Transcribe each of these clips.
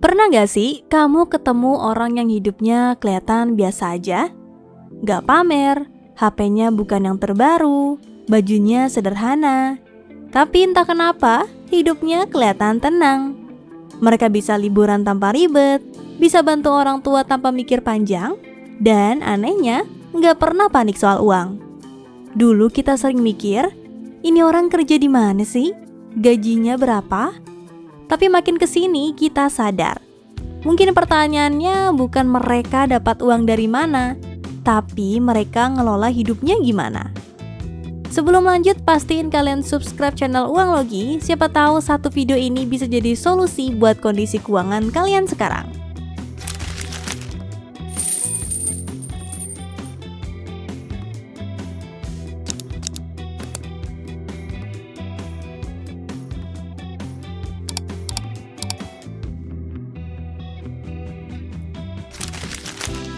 Pernah gak sih kamu ketemu orang yang hidupnya kelihatan biasa aja? Gak pamer, HP-nya bukan yang terbaru, bajunya sederhana. Tapi entah kenapa, hidupnya kelihatan tenang. Mereka bisa liburan tanpa ribet, bisa bantu orang tua tanpa mikir panjang, dan anehnya gak pernah panik soal uang. Dulu kita sering mikir, ini orang kerja di mana sih? Gajinya berapa? Tapi makin kesini kita sadar, mungkin pertanyaannya bukan mereka dapat uang dari mana, tapi mereka ngelola hidupnya gimana. Sebelum lanjut, pastiin kalian subscribe channel Uang Logi, siapa tahu satu video ini bisa jadi solusi buat kondisi keuangan kalian sekarang.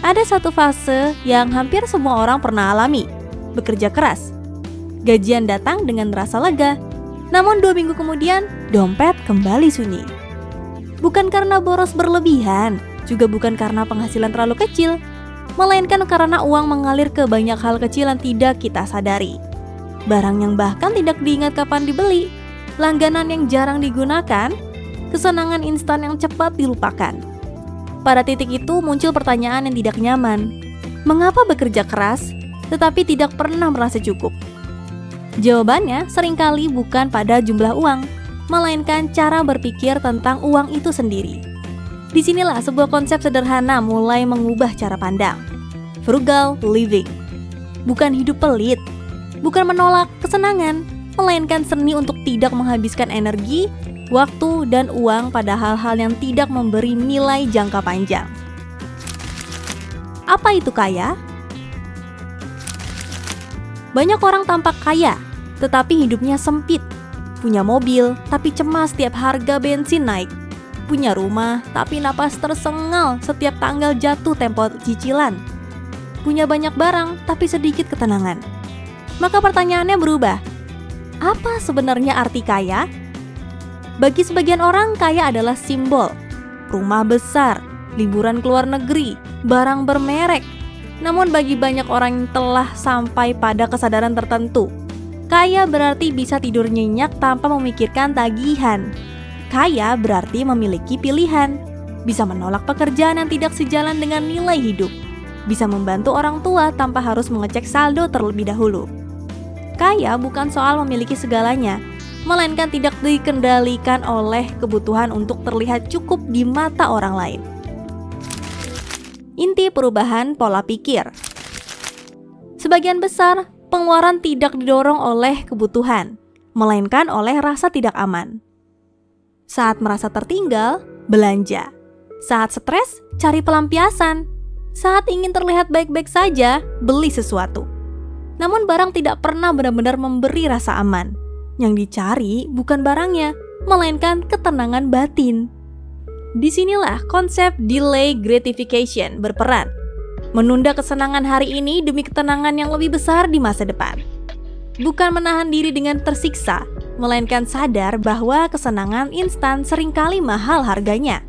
Ada satu fase yang hampir semua orang pernah alami, bekerja keras. Gajian datang dengan rasa lega, namun 2 minggu kemudian, dompet kembali sunyi. Bukan karena boros berlebihan, juga bukan karena penghasilan terlalu kecil, melainkan karena uang mengalir ke banyak hal kecil yang tidak kita sadari. Barang yang bahkan tidak diingat kapan dibeli, langganan yang jarang digunakan, kesenangan instan yang cepat dilupakan. Pada titik itu muncul pertanyaan yang tidak nyaman. Mengapa bekerja keras, tetapi tidak pernah merasa cukup? Jawabannya seringkali bukan pada jumlah uang, melainkan cara berpikir tentang uang itu sendiri. Disinilah sebuah konsep sederhana mulai mengubah cara pandang. Frugal living. Bukan hidup pelit, bukan menolak kesenangan, melainkan seni untuk tidak menghabiskan energi, waktu, dan uang pada hal-hal yang tidak memberi nilai jangka panjang. Apa itu kaya? Banyak orang tampak kaya, tetapi hidupnya sempit. Punya mobil, tapi cemas setiap harga bensin naik. Punya rumah, tapi napas tersengal setiap tanggal jatuh tempo cicilan. Punya banyak barang, tapi sedikit ketenangan. Maka pertanyaannya berubah. Apa sebenarnya arti kaya? Bagi sebagian orang, kaya adalah simbol. Rumah besar, liburan ke luar negeri, barang bermerek. Namun bagi banyak orang yang telah sampai pada kesadaran tertentu, kaya berarti bisa tidur nyenyak tanpa memikirkan tagihan. Kaya berarti memiliki pilihan, bisa menolak pekerjaan yang tidak sejalan dengan nilai hidup, bisa membantu orang tua tanpa harus mengecek saldo terlebih dahulu. Kaya bukan soal memiliki segalanya, melainkan tidak dikendalikan oleh kebutuhan untuk terlihat cukup di mata orang lain. Inti perubahan pola pikir. Sebagian besar, pengeluaran tidak didorong oleh kebutuhan, melainkan oleh rasa tidak aman. Saat merasa tertinggal, belanja. Saat stres, cari pelampiasan. Saat ingin terlihat baik-baik saja, beli sesuatu. Namun barang tidak pernah benar-benar memberi rasa aman. Yang dicari bukan barangnya, melainkan ketenangan batin. Disinilah konsep delay gratification berperan. Menunda kesenangan hari ini demi ketenangan yang lebih besar di masa depan. Bukan menahan diri dengan tersiksa, melainkan sadar bahwa kesenangan instan seringkali mahal harganya.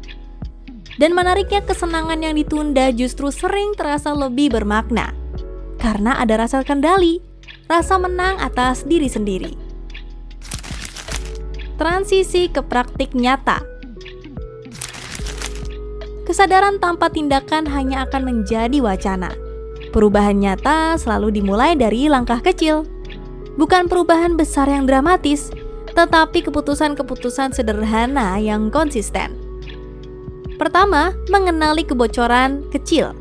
Dan menariknya, kesenangan yang ditunda justru sering terasa lebih bermakna. Karena ada rasa kendali, rasa menang atas diri sendiri. Transisi ke praktik nyata. Kesadaran tanpa tindakan hanya akan menjadi wacana. Perubahan nyata selalu dimulai dari langkah kecil. Bukan perubahan besar yang dramatis, tetapi keputusan-keputusan sederhana yang konsisten. Pertama, mengenali kebocoran kecil.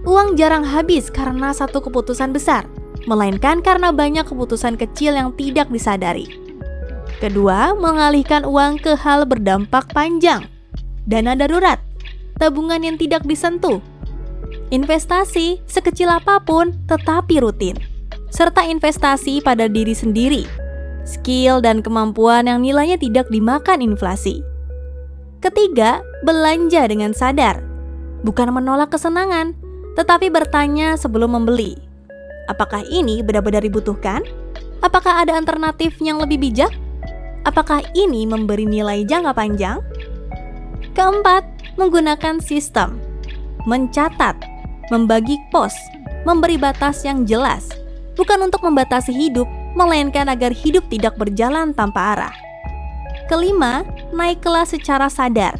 Uang jarang habis karena satu keputusan besar, melainkan karena banyak keputusan kecil yang tidak disadari. Kedua, mengalihkan uang ke hal berdampak panjang. Dana darurat, tabungan yang tidak disentuh, investasi sekecil apapun tetapi rutin, serta investasi pada diri sendiri, skill dan kemampuan yang nilainya tidak dimakan inflasi. Ketiga, belanja dengan sadar. Bukan menolak kesenangan, tetapi bertanya sebelum membeli. Apakah ini benar-benar dibutuhkan? Apakah ada alternatif yang lebih bijak? Apakah ini memberi nilai jangka panjang? Keempat, menggunakan sistem. Mencatat, membagi pos, memberi batas yang jelas. Bukan untuk membatasi hidup, melainkan agar hidup tidak berjalan tanpa arah. Kelima, naik kelas secara sadar.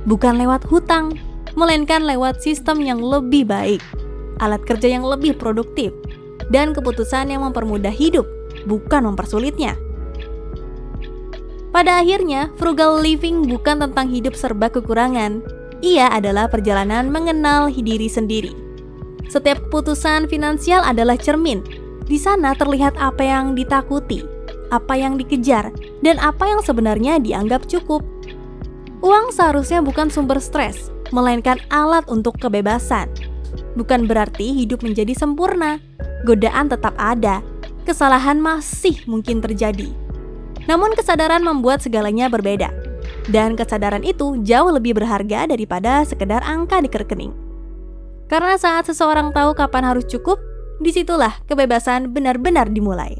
Bukan lewat hutang, melainkan lewat sistem yang lebih baik, alat kerja yang lebih produktif, dan keputusan yang mempermudah hidup, bukan mempersulitnya. Pada akhirnya, frugal living bukan tentang hidup serba kekurangan. Ia adalah perjalanan mengenal diri sendiri. Setiap keputusan finansial adalah cermin. Di sana terlihat apa yang ditakuti, apa yang dikejar, dan apa yang sebenarnya dianggap cukup. Uang seharusnya bukan sumber stres, melainkan alat untuk kebebasan. Bukan berarti hidup menjadi sempurna. Godaan tetap ada, kesalahan masih mungkin terjadi. Namun kesadaran membuat segalanya berbeda. Dan kesadaran itu jauh lebih berharga daripada sekedar angka di rekening. Karena saat seseorang tahu kapan harus cukup, disitulah kebebasan benar-benar dimulai.